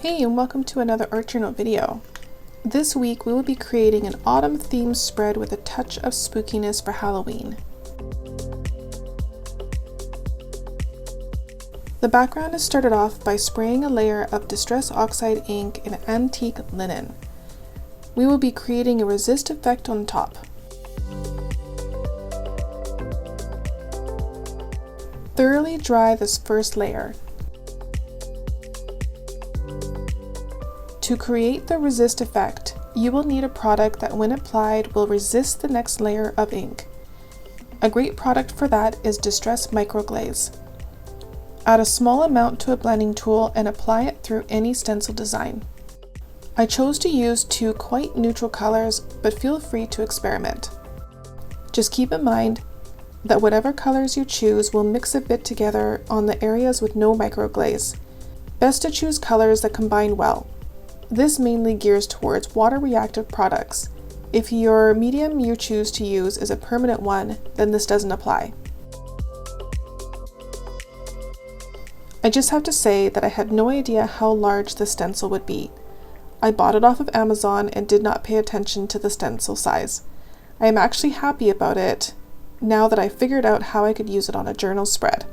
Hey, and welcome to another art journal video. This week we will be creating an autumn themed spread with a touch of spookiness for Halloween. The background is started off by spraying a layer of Distress Oxide ink in antique linen. We will be creating a resist effect on top. Thoroughly dry this first layer. To create the resist effect, you will need a product that when applied will resist the next layer of ink. A great product for that is Distress Microglaze. Add a small amount to a blending tool and apply it through any stencil design. I chose to use two quite neutral colors, but feel free to experiment. Just keep in mind that whatever colors you choose will mix a bit together on the areas with no microglaze. Best to choose colors that combine well. This mainly gears towards water-reactive products. If your medium you choose to use is a permanent one, then this doesn't apply. I just have to say that I had no idea how large the stencil would be. I bought it off of Amazon and did not pay attention to the stencil size. I am actually happy about it now that I figured out how I could use it on a journal spread.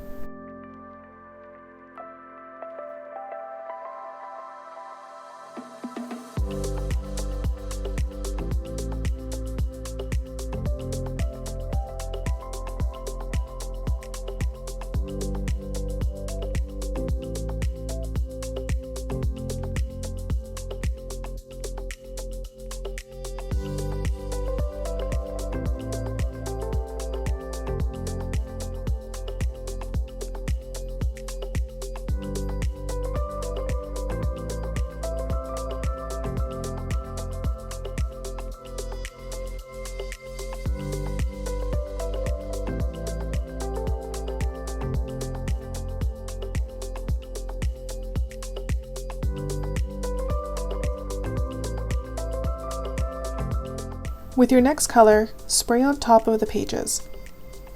With your next color, spray on top of the pages.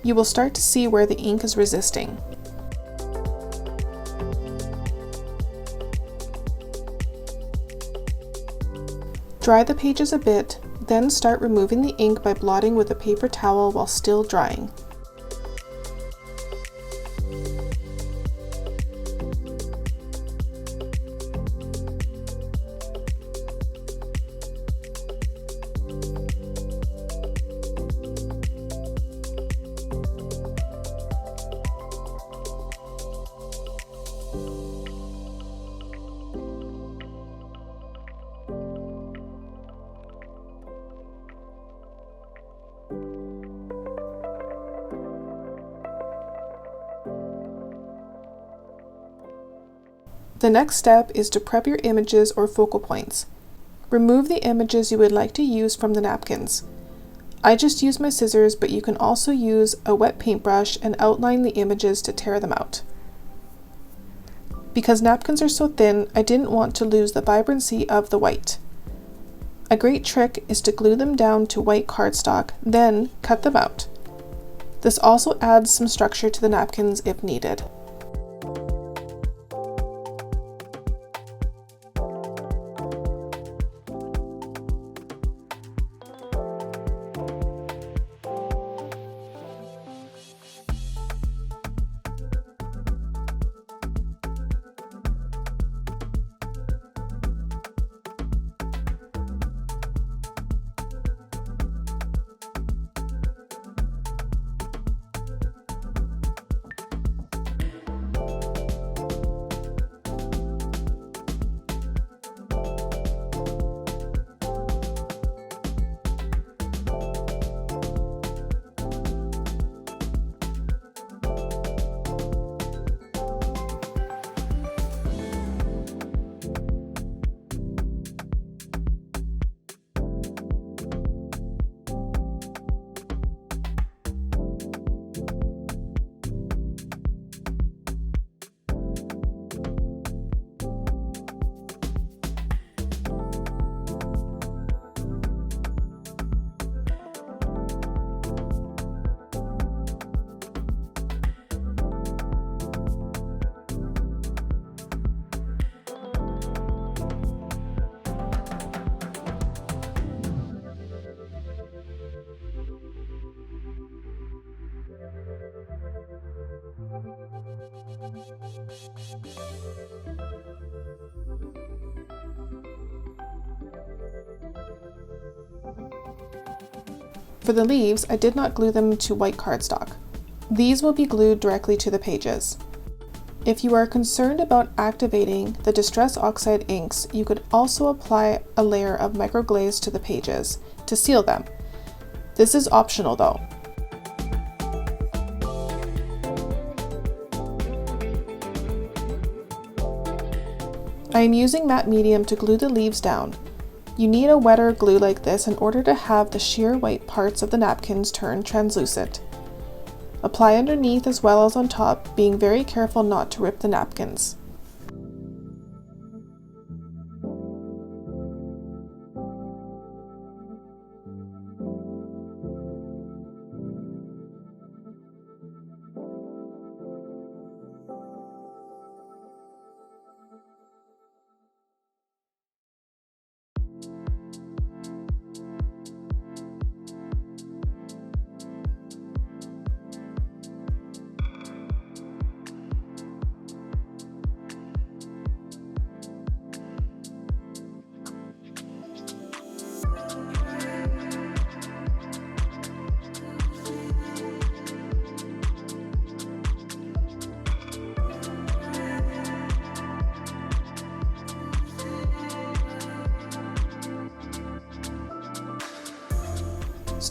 You will start to see where the ink is resisting. Dry the pages a bit, then start removing the ink by blotting with a paper towel while still drying. The next step is to prep your images or focal points. Remove the images you would like to use from the napkins. I just used my scissors, but you can also use a wet paintbrush and outline the images to tear them out. Because napkins are so thin, I didn't want to lose the vibrancy of the white. A great trick is to glue them down to white cardstock, then cut them out. This also adds some structure to the napkins if needed. For the leaves, I did not glue them to white cardstock. These will be glued directly to the pages. If you are concerned about activating the Distress Oxide inks, you could also apply a layer of microglaze to the pages to seal them. This is optional though. I am using matte medium to glue the leaves down. You need a wetter glue like this in order to have the sheer white parts of the napkins turn translucent. Apply underneath as well as on top, being very careful not to rip the napkins.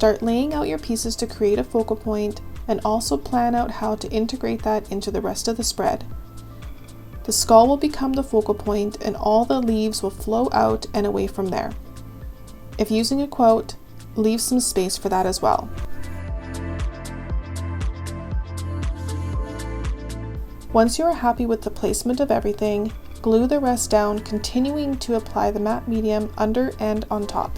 Start laying out your pieces to create a focal point and also plan out how to integrate that into the rest of the spread. The skull will become the focal point and all the leaves will flow out and away from there. If using a quote, leave some space for that as well. Once you are happy with the placement of everything, glue the rest down, continuing to apply the matte medium under and on top.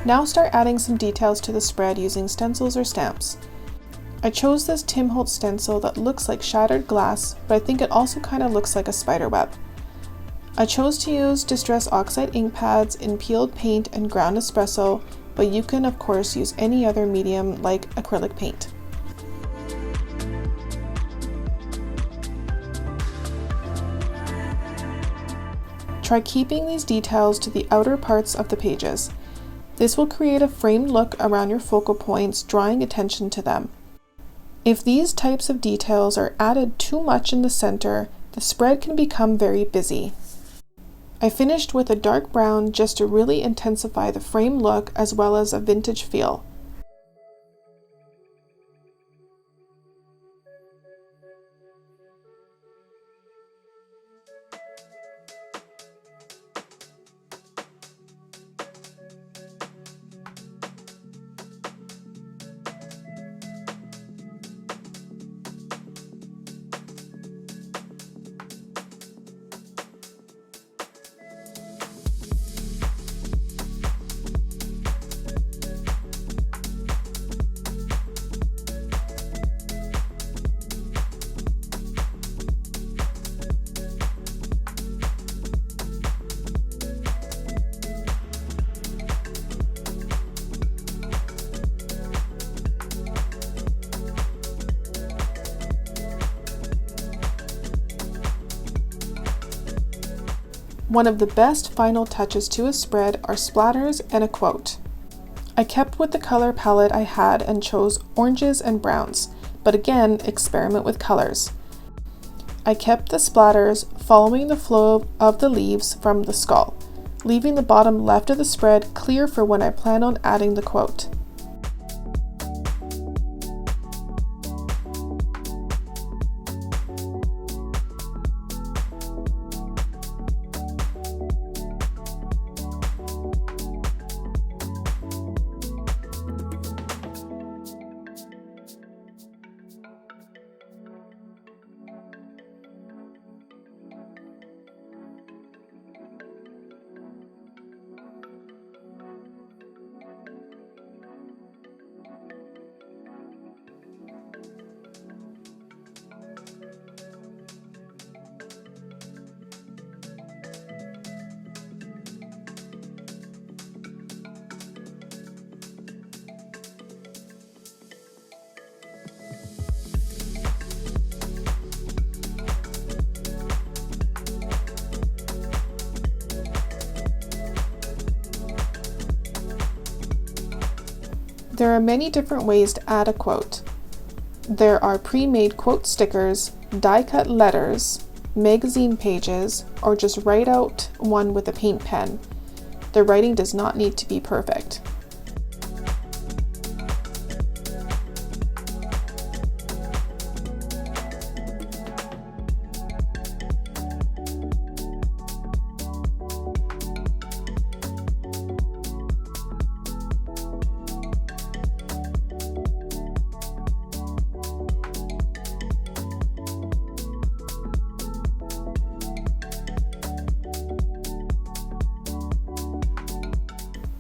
Now start adding some details to the spread using stencils or stamps. I chose this Tim Holtz stencil that looks like shattered glass, but I think it also kind of looks like a spider web. I chose to use Distress Oxide ink pads in peeled paint and ground espresso, but you can of course use any other medium like acrylic paint. Try keeping these details to the outer parts of the pages. This will create a framed look around your focal points, drawing attention to them. If these types of details are added too much in the center, the spread can become very busy. I finished with a dark brown just to really intensify the frame look as well as a vintage feel. One of the best final touches to a spread are splatters and a quote. I kept with the color palette I had and chose oranges and browns, but again, experiment with colors. I kept the splatters following the flow of the leaves from the skull, leaving the bottom left of the spread clear for when I plan on adding the quote. There are many different ways to add a quote. There are pre-made quote stickers, die-cut letters, magazine pages, or just write out one with a paint pen. The writing does not need to be perfect.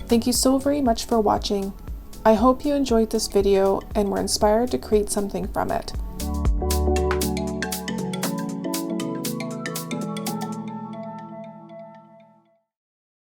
Thank you so very much for watching. I hope you enjoyed this video and were inspired to create something from it.